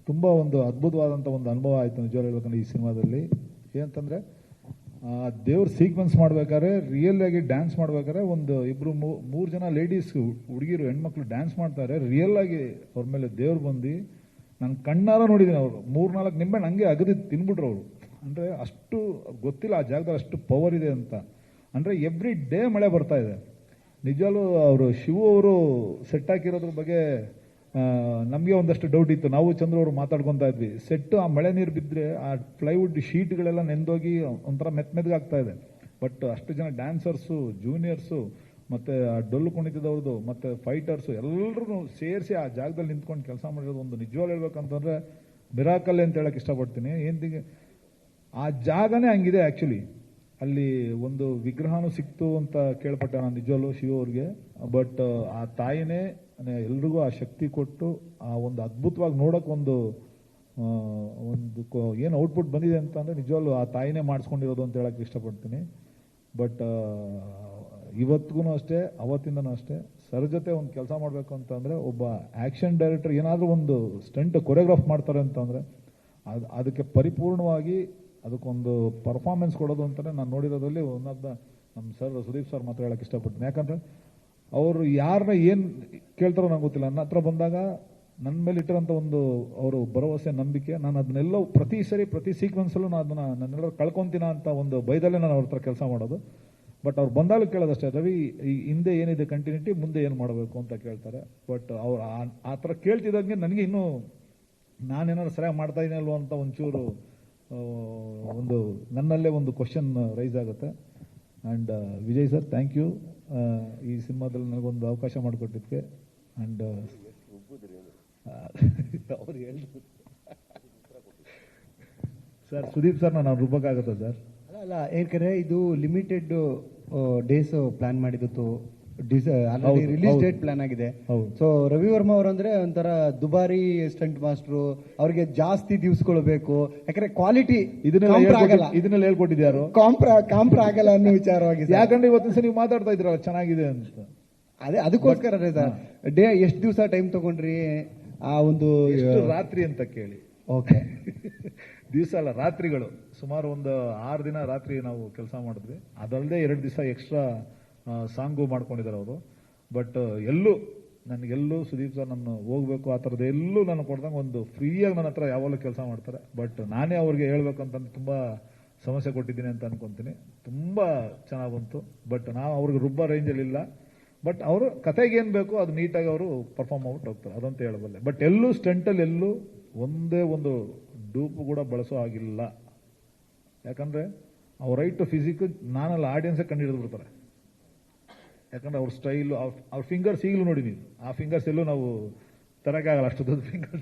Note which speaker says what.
Speaker 1: ತುಂಬ ಒಂದು ಅದ್ಭುತವಾದಂಥ ಒಂದು ಅನುಭವ ಆಯಿತು ನಿಜವಾಗ್ಲೂ ಹೇಳ್ಬೇಕಂದ್ರೆ ಈ ಸಿನಿಮಾದಲ್ಲಿ. ಏನಂತಂದರೆ ದೇವ್ರ ಸೀಕ್ವೆನ್ಸ್ ಮಾಡ್ಬೇಕಾದ್ರೆ ರಿಯಲ್ ಆಗಿ ಡ್ಯಾನ್ಸ್ ಮಾಡ್ಬೇಕಾದ್ರೆ ಒಂದು ಇಬ್ಬರು ಮೂರು ಜನ ಲೇಡೀಸ್ ಹುಡುಗಿರು ಹೆಣ್ಮಕ್ಳು ಡ್ಯಾನ್ಸ್ ಮಾಡ್ತಾರೆ. ರಿಯಲ್ ಆಗಿ ಅವ್ರ ಮೇಲೆ ದೇವ್ರು ಬಂದು ನಾನು ಕಣ್ಣಾರ ನೋಡಿದ್ದೀನಿ. ಅವರು 3-4 ನಿಂಬೆಹಣ್ಣು ಹಂಗೆ ಅಗದಿ ತಿನ್ಬಿಟ್ರು ಅವರು. ಅಂದರೆ ಅಷ್ಟು ಗೊತ್ತಿಲ್ಲ ಆ ಜಾಗದಲ್ಲಿ ಅಷ್ಟು ಪವರ್ ಇದೆ ಅಂತ. ಅಂದರೆ ಎವ್ರಿ ಡೇ ಮಳೆ ಬರ್ತಾ ಇದೆ. ನಿಜವಾಗ್ಲೂ ಅವರು ಶಿವು ಅವರು ಸೆಟ್ ಹಾಕಿರೋದ್ರ ಬಗ್ಗೆ ನಮಗೆ ಒಂದಷ್ಟು ಡೌಟ್ ಇತ್ತು. ನಾವು ಚಂದ್ರ ಅವರು ಮಾತಾಡ್ಕೊತಾ ಇದ್ವಿ. ಸೆಟ್ಟು ಆ ಮಳೆ ನೀರು ಬಿದ್ದರೆ ಆ ಪ್ಲೈವುಡ್ ಶೀಟ್ಗಳೆಲ್ಲ ನೆಂದೋಗಿ ಒಂಥರ ಮೆತ್ತಗಾಗ್ತಾ ಇದೆ. ಬಟ್ ಅಷ್ಟು ಜನ ಡ್ಯಾನ್ಸರ್ಸು, ಜೂನಿಯರ್ಸು, ಮತ್ತು ಆ ಡೊಳ್ಳು ಕುಣಿತದವ್ರದ್ದು, ಮತ್ತು ಫೈಟರ್ಸು ಎಲ್ಲರೂ ಸೇರಿಸಿ ಆ ಜಾಗದಲ್ಲಿ ನಿಂತ್ಕೊಂಡು ಕೆಲಸ ಮಾಡಿರೋದು ಒಂದು ನಿಜವಾಗ್ಲೂ ಹೇಳ್ಬೇಕಂತಂದರೆ ಮಿರಾಕಲ್ ಅಂತ ಹೇಳಕ್ಕೆ ಇಷ್ಟಪಡ್ತೀನಿ. ಏನಿಗೆ ಆ ಜಾಗನೇ ಹಂಗಿದೆ. ಆ್ಯಕ್ಚುಲಿ ಅಲ್ಲಿ ಒಂದು ವಿಗ್ರಹನೂ ಸಿಕ್ತು ಅಂತ ಕೇಳ್ಪಟ್ಟೆ ನಾನು ನಿಜವಲ್ಲೂ ಶಿವ ಅವ್ರಿಗೆ. ಬಟ್ ಆ ತಾಯಿನೇ ಎಲ್ರಿಗೂ ಆ ಶಕ್ತಿ ಕೊಟ್ಟು ಆ ಒಂದು ಅದ್ಭುತವಾಗಿ ನೋಡೋಕೆ ಒಂದು ಏನು ಔಟ್ಪುಟ್ ಬಂದಿದೆ ಅಂತ ಅಂದರೆ ನಿಜವಲ್ಲೂ ಆ ತಾಯಿನೇ ಮಾಡಿಸ್ಕೊಂಡಿರೋದು ಅಂತ ಹೇಳಕ್ಕೆ ಇಷ್ಟಪಡ್ತೀನಿ. ಬಟ್ ಇವತ್ತಿಗೂ ಅಷ್ಟೇ, ಅವತ್ತಿಂದನೂ ಅಷ್ಟೇ, ಸರ್ ಜೊತೆ ಒಂದು ಕೆಲಸ ಮಾಡಬೇಕು ಅಂತಂದರೆ ಒಬ್ಬ ಆ್ಯಕ್ಷನ್ ಡೈರೆಕ್ಟರ್ ಏನಾದರೂ ಒಂದು ಸ್ಟಂಟ್ ಕೊರಿಯೋಗ್ರಾಫ್ ಮಾಡ್ತಾರೆ ಅಂತಂದರೆ ಅದಕ್ಕೆ ಪರಿಪೂರ್ಣವಾಗಿ ಅದಕ್ಕೊಂದು ಪರ್ಫಾರ್ಮೆನ್ಸ್ ಕೊಡೋದು ಅಂತಲೇ ನಾನು ನೋಡಿರೋದ್ರಲ್ಲಿ ಒಂದೊಬ್ಬ ನಮ್ಮ ಸರ್ ಸುದೀಪ್ ಸರ್ ಮಾತ್ರ ಹೇಳಕ್ಕೆ ಇಷ್ಟಪಡ್ತೀನಿ. ಯಾಕಂದರೆ ಅವರು ಯಾರನ್ನ ಏನು ಕೇಳ್ತಾರೋ ನಂಗೆ ಗೊತ್ತಿಲ್ಲ. ನನ್ನ ಹತ್ರ ಬಂದಾಗ ನನ್ನ ಮೇಲೆ ಇಟ್ಟಿರೋಂಥ ಒಂದು ಅವರು ಭರವಸೆ, ನಂಬಿಕೆ, ನಾನು ಅದನ್ನೆಲ್ಲ ಪ್ರತಿ ಸೀಕ್ವೆನ್ಸಲ್ಲೂ ನಾನು ನನ್ನೆಲ್ಲ ಕಳ್ಕೊತೀನ ಅಂತ ಒಂದು ಭಯದಲ್ಲೇ ನಾನು ಅವ್ರ ಹತ್ರ ಕೆಲಸ ಮಾಡೋದು. ಬಟ್ ಅವ್ರು ಬಂದಾಗ ಕೇಳೋದಷ್ಟೇ, ರವಿ ಈ ಹಿಂದೆ ಏನಿದೆ ಕಂಟಿನ್ಯೂಟಿ, ಮುಂದೆ ಏನು ಮಾಡಬೇಕು ಅಂತ ಕೇಳ್ತಾರೆ. ಬಟ್ ಅವ್ರು ಆ ಥರ ಕೇಳ್ತಿದ್ದಂಗೆ ನನಗೆ ಇನ್ನೂ ನಾನೇನಾದ್ರು ಸರಿಯಾಗಿ ಮಾಡ್ತಾ ಇದ್ದೀನಲ್ವ ಅಂತ ಒಂಚೂರು ಒಂದು ನನ್ನಲ್ಲೇ ಒಂದು ಕ್ವಶನ್ ರೈಸ್ ಆಗುತ್ತೆ. And Vijay sir, thank you ಈ ಸಿನಿಮಾದಲ್ಲಿ ನನಗೊಂದು ಅವಕಾಶ ಮಾಡಿಕೊಟ್ಟಿದ್ದಕ್ಕೆ. ಆ್ಯಂಡ್ ಅವ್ರು ಹೇಳಿದ್ರು ಸರ್, ಸುದೀಪ್ ಸರ್ ನಾನು ರುಬ್ಬಕ್ಕಾಗುತ್ತಾ ಸರ್?
Speaker 2: ಅಲ್ಲ, ಯಾಕಂದರೆ ಇದು ಲಿಮಿಟೆಡ್ ಡೇಸ್ ಪ್ಲಾನ್ ಮಾಡಿದ್ದು, ರಿಲೀಸ್ ಡೇಟ್ ಪ್ಲಾನ್ ಆಗಿದೆ. ಸೊ ರವಿ ವರ್ಮಾ ಅವರು ಅಂದ್ರೆ ಒಂಥರ ದುಬಾರಿ ಸ್ಟಂಟ್ ಮಾಸ್ಟ್ರು, ಅವ್ರಿಗೆ ಜಾಸ್ತಿ ದಿವ್ಸಗಳು ಯಾಕಂದ್ರೆ ಕ್ವಾಲಿಟಿ
Speaker 1: ಇದನ್ನೆಲ್ಲ ಹೇಳ್ಕೊಟ್ಟಿದ್ಯಾರು,
Speaker 2: ಕಾಂಪ್ರ ಆಗಲ್ಲ ಅನ್ನೋ ವಿಚಾರವಾಗಿ.
Speaker 1: ಯಾಕಂದ್ರೆ ಇವತ್ತಿನ ಸಲ ನೀವು ಮಾತಾಡ್ತಾ ಇದ್ರಲ್ಲ ಚೆನ್ನಾಗಿದೆ ಅಂತ.
Speaker 2: ಅದಕ್ಕೋಸ್ಕರ ಸರ್ ಡೇ ಎಷ್ಟು ದಿವಸ ಟೈಮ್ ತಗೊಂಡ್ರಿ ಆ ಒಂದು
Speaker 1: ರಾತ್ರಿ ಅಂತ ಕೇಳಿ?
Speaker 2: ಓಕೆ,
Speaker 1: ದಿವಸ ಅಲ್ಲ, ರಾತ್ರಿಗಳು ಸುಮಾರು ಒಂದು 6 ದಿನ ರಾತ್ರಿ ನಾವು ಕೆಲಸ ಮಾಡಿದ್ವಿ. ಅದಲ್ಲದೆ 2 ದಿವಸ ಎಕ್ಸ್ಟ್ರಾ ಸಾಂಗು ಮಾಡ್ಕೊಂಡಿದ್ದಾರೆ ಅವರು. ಬಟ್ ನನಗೆಲ್ಲೂ ಸುದೀಪ್ ಸರ್ ನಾನು ಹೋಗ್ಬೇಕು ಆ ಥರದ್ದು ಎಲ್ಲೂ ನಾನು ಕೊಡ್ದಂಗೆ ಒಂದು ಫ್ರೀಯಾಗಿ ನನ್ನ ಹತ್ರ ಯಾವಾಗಲೂ ಕೆಲಸ ಮಾಡ್ತಾರೆ. ಬಟ್ ನಾನೇ ಅವ್ರಿಗೆ ಹೇಳ್ಬೇಕಂತಂದು ತುಂಬ ಸಮಸ್ಯೆ ಕೊಟ್ಟಿದ್ದೀನಿ ಅಂತ ಅನ್ಕೊತೀನಿ. ತುಂಬ ಚೆನ್ನಾಗಿ ಬಂತು. ಬಟ್ ನಾವು ಅವ್ರಿಗೆ ರುಬ್ಬ ರೇಂಜಲ್ಲಿ ಇಲ್ಲ. ಬಟ್ ಅವರು ಕತೆಗೆ ಏನು ಬೇಕು ಅದು ನೀಟಾಗಿ ಅವರು ಪರ್ಫಾರ್ಮ್ ಮಾಡ್ಬಿಟ್ಟು ಹೋಗ್ತಾರೆ, ಅದಂತ ಹೇಳಬಲ್ಲೆ. ಬಟ್ ಎಲ್ಲೂ ಸ್ಟಂಟಲ್ಲಿ ಎಲ್ಲೂ ಒಂದೇ ಒಂದು ಡೂಪು ಕೂಡ ಬಳಸೋ ಆಗಿಲ್ಲ. ಯಾಕಂದರೆ ಅವ್ರ ರೈಟ್ ಫಿಸಿಕ್ ನಾನಲ್ಲ, ಆಡಿಯನ್ಸೇ ಕಂಡು ಹಿಡಿದು ಬಿಡ್ತಾರೆ. ಯಾಕಂದ್ರೆ ಅವ್ರ ಸ್ಟೈಲು, ಅವ್ರ ಫಿಂಗರ್ಸ್ ಈಗಲೂ ನೋಡಿ ನೀವು, ಆ ಫಿಂಗರ್ಸ್ ಎಲ್ಲೂ ನಾವು ತರಕ್ಕಾಗಲ್ಲ, ಅಷ್ಟು ದೊಡ್ಡ ಫಿಂಗರ್ಸ್.